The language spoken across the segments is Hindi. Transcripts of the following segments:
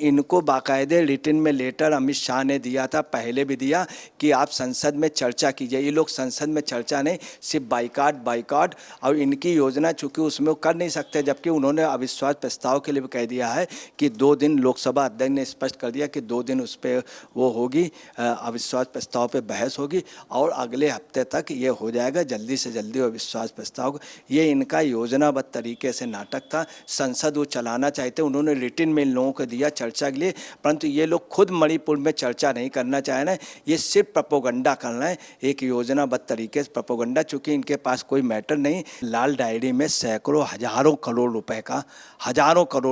इनको बाकायदे रिटन में लेटर अमित शाह ने दिया था, पहले भी दिया कि आप संसद में चर्चा कीजिए। ये लोग संसद में चर्चा नहीं, सिर्फ बाइकाट। और इनकी योजना चूंकि उसमें वो कर नहीं सकते, जबकि उन्होंने अविश्वास प्रस्ताव के लिए भी कह दिया है कि 2 दिन, लोकसभा अध्यक्ष ने स्पष्ट कर दिया कि 2 दिन उस पर वो होगी, अविश्वास प्रस्ताव पे बहस होगी और अगले हफ्ते तक ये हो जाएगा, जल्दी से जल्दी अविश्वास प्रस्ताव। ये इनका योजनाबद्ध तरीके से नाटक था। संसद वो चलाना चाहते, उन्होंने रिटन में इन लोगों को दिया चर्चा के लिए, परंतु ये लोग खुद मणिपुर में चर्चा नहीं करना चाह रहे हैं। ये सिर्फ प्रोपोगंडा करना है, एक योजनाबद्ध तरीके से प्रोपोगंडा, चूँकि इनके पास कोई मैटर नहीं। लाल डायरी में सैकड़ों हजारों करोड़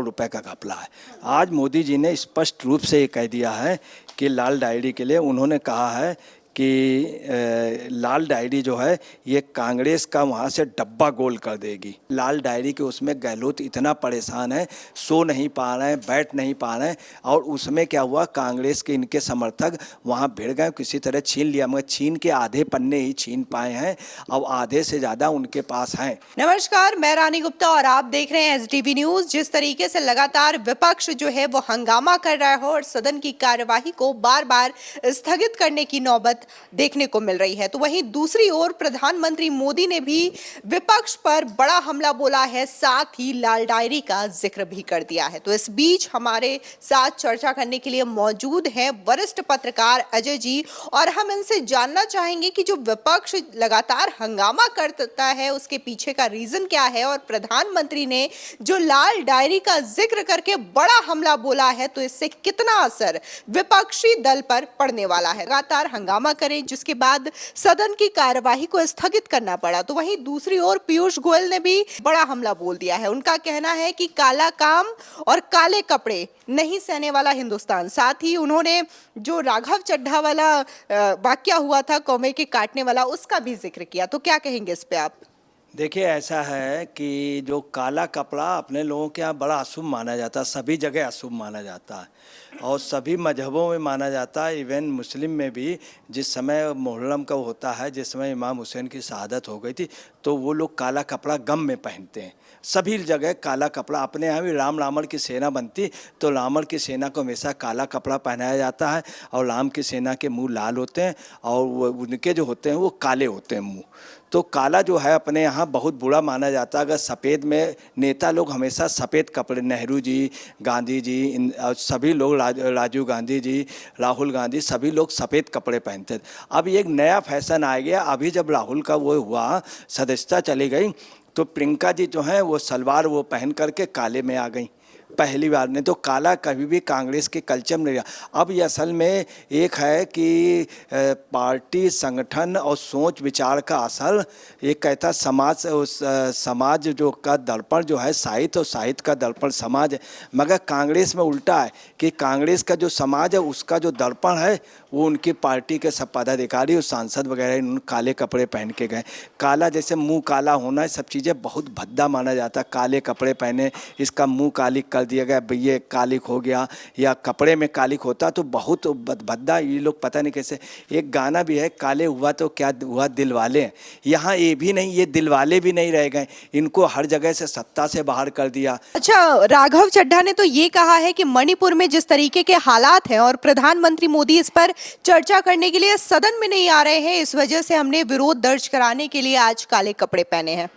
रुपए का घपला है। आज मोदी जी ने स्पष्ट रूप से ये कह दिया है कि लाल डायरी के लिए उन्होंने कहा है कि लाल डायरी जो है ये कांग्रेस का वहाँ से डब्बा गोल कर देगी। लाल डायरी के उसमें गहलोत इतना परेशान है, सो नहीं पा रहे हैं, बैठ नहीं पा रहे हैं, और उसमें क्या हुआ, कांग्रेस के इनके समर्थक वहाँ भिड़ गए, किसी तरह छीन लिया, मगर छीन के आधे पन्ने ही छीन पाए हैं, अब आधे से ज़्यादा उनके पास हैं। नमस्कार, मैं रानी गुप्ता और आप देख रहे हैं SDV न्यूज। जिस तरीके से लगातार विपक्ष जो है वो हंगामा कर रहा है और सदन की कार्यवाही को बार बार स्थगित करने की नौबत देखने को मिल रही है, तो वहीं दूसरी ओर प्रधानमंत्री मोदी ने भी विपक्ष पर बड़ा हमला बोला है, साथ ही लाल डायरी का जिक्र भी कर दिया है। तो इस बीच हमारे साथ चर्चा करने के लिए मौजूद हैं वरिष्ठ पत्रकार अजय जी, और हम इनसे जानना चाहेंगे कि जो विपक्ष लगातार हंगामा करता है उसके पीछे का रीजन क्या है, और प्रधानमंत्री ने जो लाल डायरी का जिक्र करके बड़ा हमला बोला है, तो इससे कितना असर विपक्षी दल पर पड़ने वाला है। लगातार हंगामा करें जिसके बाद सदन की कार्यवाही को स्थगित करना पड़ा, तो वहीं दूसरी ओर पीयूष गोयल ने भी बड़ा हमला बोल दिया है। उनका कहना है कि काला काम और काले कपड़े नहीं सहने वाला हिंदुस्तान। साथ ही उन्होंने जो राघव चड्ढा वाला वाकया हुआ था, कौवे के काटने वाला, उसका भी जिक्र किया। तो क्या कहेंगे इस पे आप? देखिए, ऐसा है कि जो काला कपड़ा अपने लोगों के यहाँ बड़ा अशुभ माना जाता है, सभी जगह अशुभ माना जाता है और सभी मजहबों में माना जाता है। इवन मुस्लिम में भी जिस समय मुहर्रम का होता है, जिस समय इमाम हुसैन की शहादत हो गई थी, तो वो लोग काला कपड़ा गम में पहनते हैं। सभी जगह काला कपड़ा, अपने यहाँ भी रावण की सेना बनती तो रावण की सेना को हमेशा काला कपड़ा पहनाया जाता है, और राम की सेना के मुंह लाल होते हैं और उनके जो होते हैं वो काले होते हैं मुंह। तो काला जो है अपने यहाँ बहुत बुरा माना जाता है। अगर सफ़ेद में नेता लोग हमेशा सफ़ेद कपड़े, नेहरू जी, गांधी जी, सभी लोग, राजीव गांधी जी, राहुल गांधी, सभी लोग सफ़ेद कपड़े पहनते थे। अब ये एक नया फैशन आ गया। अभी जब राहुल का वो हुआ, सदस्यता चली गई, तो प्रियंका जी जो हैं वो सलवार वो पहन करके काले में आ गई पहली बार। नहीं तो काला कभी भी कांग्रेस के कल्चर में नहीं रहा। अब ये असल में एक है कि पार्टी, संगठन और सोच विचार का असर, एक कहता समाज जो का दर्पण जो है साहित्य, और साहित्य का दर्पण समाज है। मगर कांग्रेस में उल्टा है कि कांग्रेस का जो समाज है उसका जो दर्पण है वो उनकी पार्टी के सब पदाधिकारी और सांसद वगैरह इन्होंने काले कपड़े पहन के गए। काला जैसे मुंह काला होना, सब चीज़ें बहुत भद्दा माना जाता है। काले कपड़े पहने, इसका मुंह कालिक कर दिया गया, ये कालिक हो गया, या कपड़े में कालिक होता तो बहुत भद्दा। ये लोग पता नहीं कैसे। एक गाना भी है, काले हुआ तो क्या हुआ दिल वाले हैं। यहाँ ये भी नहीं, ये दिल वाले भी नहीं रह गए, इनको हर जगह से सत्ता से बाहर कर दिया। अच्छा, राघव चड्ढा ने तो ये कहा है कि मणिपुर में जिस तरीके के हालात हैं और प्रधानमंत्री मोदी इस पर चर्चा करने के लिए सदन में नहीं आ रहे हैं, इस वजह से हमने विरोध दर्ज कराने के लिए आज काले कपड़े पहने हैं।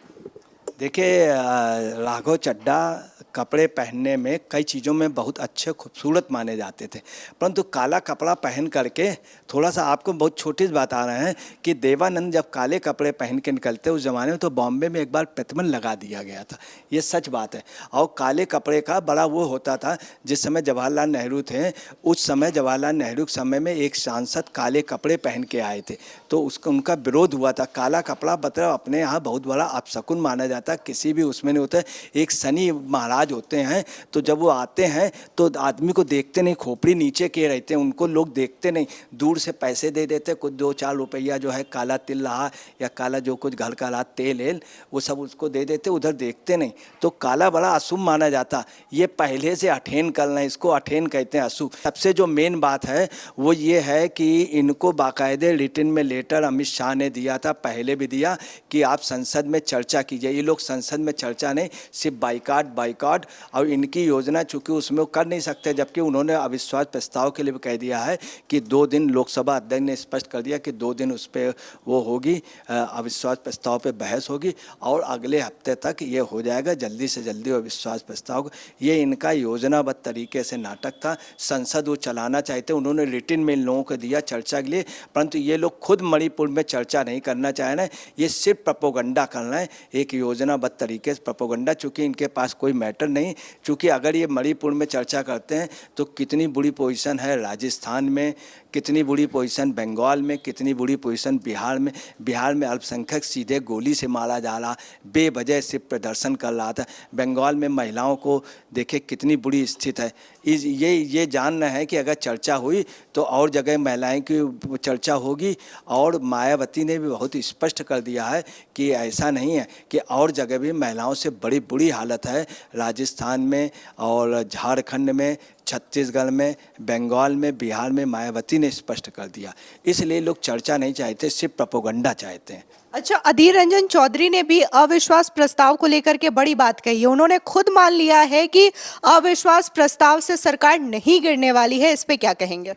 देखिए, राघव चड्ढा कपड़े पहनने में कई चीज़ों में बहुत अच्छे खूबसूरत माने जाते थे, परंतु काला कपड़ा पहन करके थोड़ा सा, आपको बहुत छोटी सी बात आ रहे हैं कि देवानंद जब काले कपड़े पहन के निकलते उस ज़माने में, तो बॉम्बे में एक बार प्रतिबंध लगा दिया गया था। ये सच बात है। और काले कपड़े का बड़ा वो होता था, जिस समय जवाहरलाल नेहरू थे, उस समय जवाहरलाल नेहरू के समय में एक सांसद काले कपड़े पहन के आए थे, तो उसका उनका विरोध हुआ था। काला कपड़ा मतलब अपने यहाँ बहुत बड़ा अपशकुन माना जाता है, किसी भी उसमें नहीं होता। एक शनि महाराज होते हैं, तो जब वो आते हैं तो आदमी को देखते नहीं, खोपड़ी नीचे किए रहते हैं, उनको लोग देखते नहीं, दूर से पैसे दे देते, कुछ 2-4 रुपया जो है काला तिल रहा या काला जो कुछ घर का रहा तेल वो सब उसको दे देते, उधर देखते नहीं। तो काला बड़ा अशुभ माना जाता। ये पहले से अठेन करना, इसको अठेन कहते हैं, अशुभ। सबसे जो मेन बात है वो ये है कि इनको बाकायदे रिटन में लेटर अमित शाह ने दिया था, पहले भी दिया, कि आप संसद में चर्चा कीजिए। ये लोग संसद में चर्चा नहीं, सिर्फ बाइकाट रिकॉर्ड और इनकी योजना चूँकि उसमें वो कर नहीं सकते, जबकि उन्होंने अविश्वास प्रस्ताव के लिए भी कह दिया है कि 2 दिन, लोकसभा अध्यक्ष ने स्पष्ट कर दिया कि 2 दिन उस पर वो होगी, अविश्वास प्रस्ताव पे बहस होगी और अगले हफ्ते तक ये हो जाएगा, जल्दी से जल्दी अविश्वास प्रस्ताव। ये इनका योजनाबद्ध तरीके से नाटक था। संसद वो चलाना चाहते, उन्होंने रिटिन में इन लोगों को दिया चर्चा के लिए, परंतु ये लोग खुद मणिपुर में चर्चा नहीं करना चाह रहे हैं। ये सिर्फ प्रोपोगंडा कर रहे हैं, एक योजनाबद्ध तरीके से प्रोपोगंडा, चूँकि इनके पास कोई मैटर नहीं। चूँकि अगर ये मणिपुर में चर्चा करते हैं तो कितनी बुरी पोजीशन है राजस्थान में, कितनी बुरी पोजीशन बंगाल में, कितनी बुरी पोजीशन बिहार में। बिहार में अल्पसंख्यक सीधे गोली से मारा जा रहा, बेवजह सिर्फ प्रदर्शन कर रहा था। बंगाल में महिलाओं को देखे कितनी बुरी स्थिति है। ये जानना है कि अगर चर्चा हुई तो और जगह महिलाएं की चर्चा होगी। और मायावती ने भी बहुत स्पष्ट कर दिया है कि ऐसा नहीं है कि और जगह भी महिलाओं से बड़ी बुरी हालत है, राजस्थान में और झारखंड में, छत्तीसगढ़ में, बंगाल में, बिहार में। मायावती ने स्पष्ट कर दिया। इसलिए लोग चर्चा नहीं चाहते, सिर्फ प्रोपोगंडा चाहते हैं। अच्छा, अधीर रंजन चौधरी ने भी अविश्वास प्रस्ताव को लेकर के बड़ी बात कही है। उन्होंने खुद मान लिया है कि अविश्वास प्रस्ताव से सरकार नहीं गिरने वाली है। इस पे क्या कहेंगे?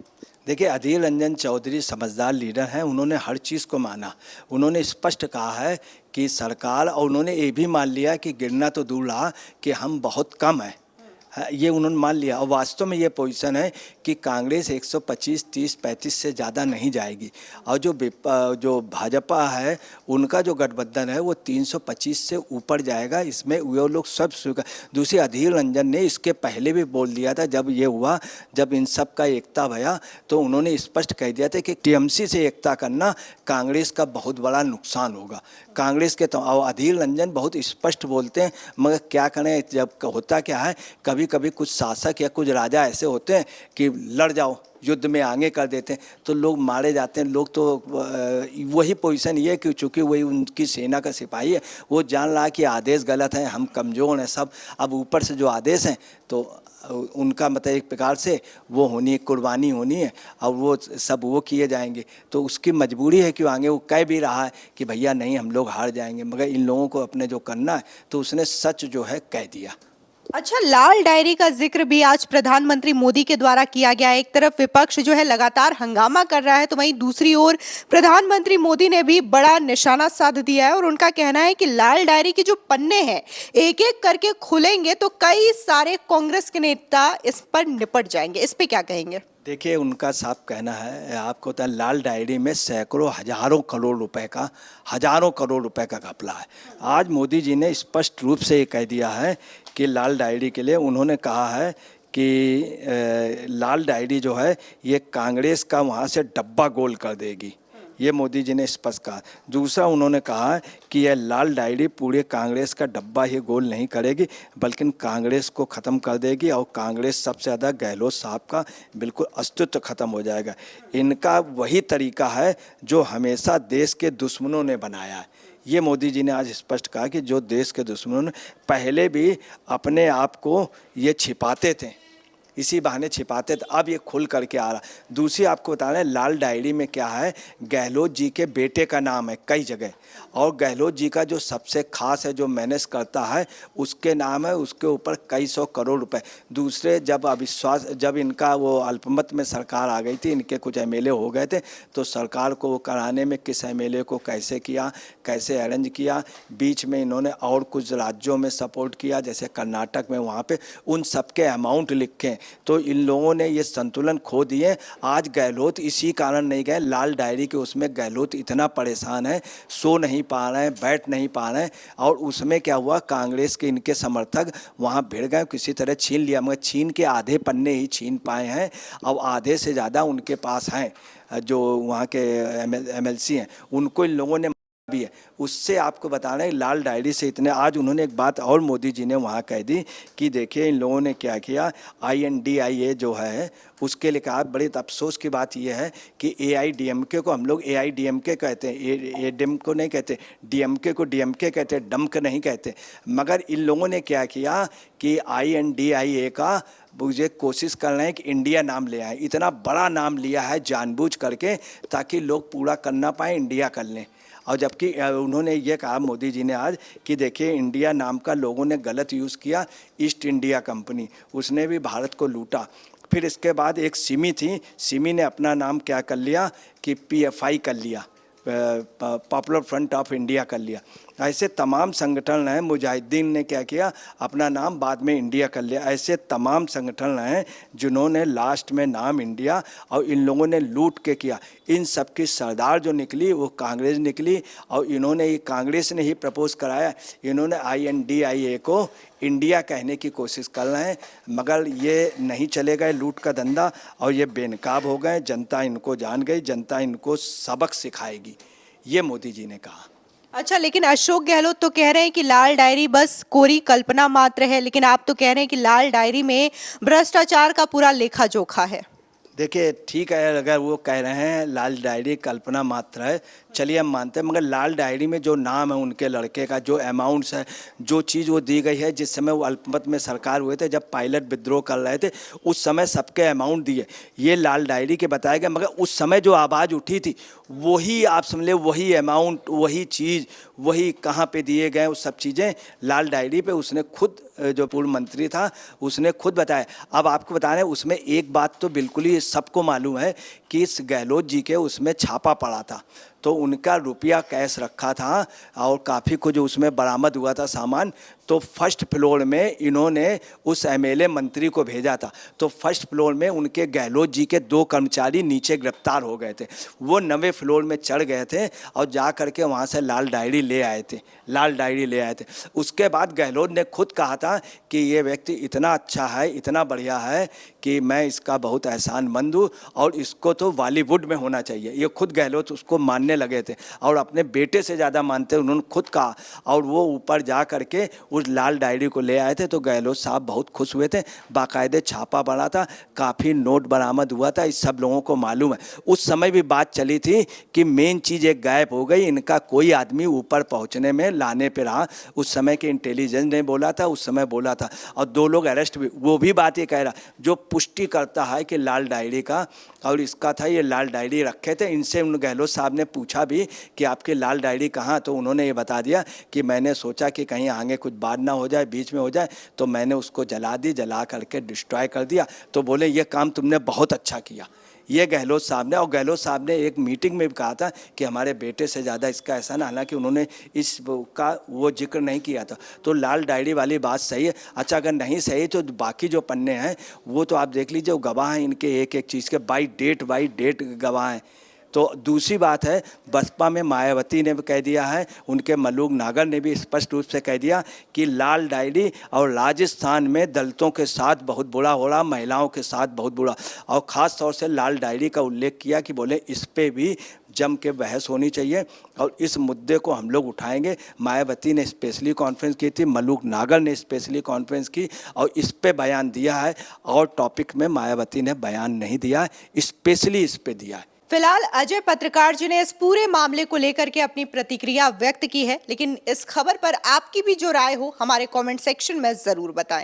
देखिए, अधीर रंजन चौधरी समझदार लीडर हैं, उन्होंने हर चीज़ को माना। उन्होंने स्पष्ट कहा है कि सरकार, और उन्होंने ये भी मान लिया कि गिरना तो दूर रहा कि हम बहुत कम हैं, ये उन्होंने मान लिया। और वास्तव में ये पोजीशन है कि कांग्रेस 125, 30, 35 से ज़्यादा नहीं जाएगी। और जो भाजपा है उनका जो गठबंधन है वो 325 से ऊपर जाएगा। इसमें वो लोग सब स्वीकार। दूसरी, अधीर रंजन ने इसके पहले भी बोल दिया था, जब ये हुआ, जब इन सब का एकता भया, तो उन्होंने स्पष्ट कह दिया था कि टीएमसी से एकता करना कांग्रेस का बहुत बड़ा नुकसान होगा। कांग्रेस के तो अधीर रंजन बहुत स्पष्ट बोलते हैं, मगर क्या करें, जब होता क्या है, कभी कभी कुछ शासक या कुछ राजा ऐसे होते हैं कि लड़ जाओ, युद्ध में आगे कर देते हैं तो लोग मारे जाते हैं। लोग तो वही पोजीशन ये है कि चूँकि वही उनकी सेना का सिपाही है, वो जान रहा है कि आदेश गलत है, हम कमज़ोर हैं सब। अब ऊपर से जो आदेश हैं तो उनका मतलब एक प्रकार से वो होनी है, कुर्बानी होनी है, और वो सब वो किए जाएंगे। तो उसकी मजबूरी है कि आगे वो कह भी रहा है कि भैया नहीं, हम लोग हार जाएंगे, मगर इन लोगों को अपने जो करना है तो उसने सच जो है कह दिया। अच्छा, लाल डायरी का जिक्र भी आज प्रधानमंत्री मोदी के द्वारा किया गया। एक तरफ विपक्ष जो है लगातार हंगामा कर रहा है, तो वहीं दूसरी ओर प्रधानमंत्री मोदी ने भी बड़ा निशाना साध दिया है और उनका कहना है कि लाल डायरी के जो पन्ने हैं एक एक करके खुलेंगे तो कई सारे कांग्रेस के नेता इस पर निपट जाएंगे। इस पे क्या कहेंगे? देखिए, उनका साफ कहना है, आपको पता है लाल डायरी में सैकड़ों हजारों करोड़ रुपए का घपला है। आज मोदी जी ने स्पष्ट रूप से ये कह दिया है कि लाल डायरी के लिए उन्होंने कहा है कि लाल डायरी जो है ये कांग्रेस का वहाँ से डब्बा गोल कर देगी। ये मोदी जी ने स्पष्ट कहा। दूसरा, उन्होंने कहा कि यह लाल डायरी पूरे कांग्रेस का डब्बा ही गोल नहीं करेगी, बल्कि कांग्रेस को ख़त्म कर देगी और कांग्रेस सबसे ज़्यादा गहलोत साहब का बिल्कुल अस्तित्व ख़त्म हो जाएगा। इनका वही तरीका है जो हमेशा देश के दुश्मनों ने बनाया है। ये मोदी जी ने आज स्पष्ट कहा कि जो देश के दुश्मनों ने पहले भी अपने आप को ये छिपाते थे, इसी बहाने छिपाते थे, अब ये खुल करके आ रहा। दूसरी, आपको बता रहे हैं लाल डायरी में क्या है, गहलोत जी के बेटे का नाम है कई जगह, और गहलोत जी का जो सबसे खास है जो मैनेज करता है उसके नाम है, उसके ऊपर कई सौ करोड़ रुपए। दूसरे, जब इनका वो अल्पमत में सरकार आ गई थी, इनके कुछ एमएलए हो गए थे, तो सरकार को वो कराने में किस एमएलए को कैसे किया, कैसे अरेंज किया, बीच में इन्होंने और कुछ राज्यों में सपोर्ट किया, जैसे कर्नाटक में, वहाँ पे उन सबके अमाउंट लिखे। तो इन लोगों ने ये संतुलन खो दिए। आज गहलोत इसी कारण नहीं गए, लाल डायरी के उसमें गहलोत इतना परेशान है, सो नहीं पा रहे हैं, बैठ नहीं पा रहे हैं, और उसमें क्या हुआ, कांग्रेस के इनके समर्थक वहाँ भिड़ गए, किसी तरह छीन लिया, मगर छीन के आधे पन्ने ही छीन पाए हैं, अब आधे से ज़्यादा उनके पास हैं। जो वहाँ के एमएलसी हैं उनको इन लोगों ने भी है। उससे आपको बता रहे हैं लाल डायरी से इतने। आज उन्होंने एक बात और मोदी जी ने वहाँ कह दी कि देखिए इन लोगों ने क्या किया, INDIA जो है उसके लिए कहा। बड़ी अफसोस की बात यह है कि AIDMK को हम लोग AIDMK कहते हैं, ADM को नहीं कहते, DMK को DMK कहते, डमक नहीं कहते। मगर इन लोगों ने क्या किया कि INDIA का मुझे कोशिश कर रहे हैं कि इंडिया नाम ले आए। इतना बड़ा नाम लिया है जानबूझ करके ताकि लोग पूरा करना पाए, इंडिया कर लें। और जबकि उन्होंने ये कहा मोदी जी ने आज कि देखिए इंडिया नाम का लोगों ने गलत यूज़ किया, ईस्ट इंडिया कंपनी उसने भी भारत को लूटा। फिर इसके बाद एक सिमी थी, सिमी ने अपना नाम क्या कर लिया कि PFI कर लिया, पॉपुलर फ्रंट ऑफ इंडिया कर लिया। ऐसे तमाम संगठन हैं, मुजाहिदीन ने क्या किया अपना नाम बाद में इंडिया कर लिया। ऐसे तमाम संगठन हैं जिन्होंने लास्ट में नाम इंडिया और इन लोगों ने लूट के किया। इन सब की सरदार जो निकली वो कांग्रेस निकली और इन्होंने ही कांग्रेस ने ही प्रपोज कराया। इन्होंने INDIA को इंडिया कहने की कोशिश कर रहे हैं, मगर ये नहीं चलेगा लूट का धंधा और ये बेनकाब हो गए। जनता इनको जान गई, जनता इनको सबक सिखाएगी, ये मोदी जी ने कहा। अच्छा, लेकिन अशोक गहलोत तो कह रहे हैं कि लाल डायरी बस कोरी कल्पना मात्र है, लेकिन आप तो कह रहे हैं कि लाल डायरी में भ्रष्टाचार का पूरा लेखा जोखा है। देखिए ठीक है, अगर वो कह रहे हैं लाल डायरी कल्पना मात्र है, चलिए हम मानते हैं, मगर लाल डायरी में जो नाम है उनके लड़के का, जो अमाउंट्स है, जो चीज़ वो दी गई है, जिस समय वो अल्पमत में सरकार हुए थे, जब पायलट विद्रोह कर रहे थे, उस समय सबके अमाउंट दिए, ये लाल डायरी के बताए गए। मगर उस समय जो आवाज़ उठी थी वही आप समझ ले, वही अमाउंट, वही चीज़, वही कहाँ पे दिए गए, वो सब चीज़ें लाल डायरी पे उसने खुद, जो पूर्व मंत्री था उसने खुद बताया। अब आपको बता रहे हैं उसमें एक बात तो बिल्कुल ही सबको मालूम है कि इस गहलोत जी के उसमें छापा पड़ा था, तो उनका रुपया कैश रखा था और काफ़ी कुछ उसमें बरामद हुआ था सामान। तो फर्स्ट फ्लोर में इन्होंने उस MLA मंत्री को भेजा था, तो फर्स्ट फ्लोर में उनके गहलोत जी के 2 कर्मचारी नीचे गिरफ्तार हो गए थे। वो 9वें फ्लोर में चढ़ गए थे और जा करके वहाँ से लाल डायरी ले आए थे, लाल डायरी ले आए थे। उसके बाद गहलोत ने खुद कहा था कि ये व्यक्ति इतना अच्छा है, इतना बढ़िया है कि मैं इसका बहुत एहसानमंद हूँ और इसको तो बॉलीवुड में होना चाहिए। ये खुद गहलोत उसको मानने लगे थे और अपने बेटे से ज़्यादा मानते, उन्होंने खुद कहा। और वो ऊपर जा करके उस लाल डायरी को ले आए थे, तो गहलोत साहब बहुत खुश हुए थे। बाकायदे छापा पड़ा था, काफ़ी नोट बरामद हुआ था, इस सब लोगों को मालूम है। उस समय भी बात चली थी कि मेन चीज़ एक गायब हो गई, इनका कोई आदमी ऊपर पहुंचने में लाने पे रहा। उस समय के इंटेलिजेंस ने बोला था, उस समय बोला था, और 2 लोग अरेस्ट भी। वो भी बात ये कह रहा जो पुष्टि करता है कि लाल डायरी का और इसका था, ये लाल डायरी रखे थे। इनसे उन गहलोत साहब ने पूछा भी कि आपकी लाल डायरी कहाँ, तो उन्होंने ये बता दिया कि मैंने सोचा कि कहीं आगे कुछ बात ना हो जाए, बीच में हो जाए, तो मैंने उसको जला दी, जला करके डिस्ट्रॉय कर दिया। तो बोले ये काम तुमने बहुत अच्छा किया, ये गहलोत साहब ने। और गहलोत साहब ने एक मीटिंग में भी कहा था कि हमारे बेटे से ज़्यादा इसका एहसान, हालांकि उन्होंने इसका वो जिक्र नहीं किया था। तो लाल डायरी वाली बात सही है। अच्छा, अगर नहीं सही तो बाकी जो पन्ने हैं वो तो आप देख लीजिए, वो गवाह हैं इनके एक एक चीज़ के, बाई डेट गवाह हैं। तो दूसरी बात है, बसपा में मायावती ने भी कह दिया है, उनके मलूक नागर ने भी स्पष्ट रूप से कह दिया कि लाल डायरी और राजस्थान में दलितों के साथ बहुत बुरा हो रहा, महिलाओं के साथ बहुत बुरा, और ख़ास तौर से लाल डायरी का उल्लेख किया कि बोले इस पे भी जम के बहस होनी चाहिए और इस मुद्दे को हम लोग उठाएंगे। मायावती ने स्पेशली कॉन्फ्रेंस की थी, मलूक नागर ने स्पेशली कॉन्फ्रेंस की और इस पे बयान दिया है, और टॉपिक में मायावती ने बयान नहीं दिया है, स्पेशली इस पे दिया है। फिलहाल अजय पत्रकार जी ने इस पूरे मामले को लेकर के अपनी प्रतिक्रिया व्यक्त की है, लेकिन इस खबर पर आपकी भी जो राय हो हमारे कमेंट सेक्शन में जरूर बताएं।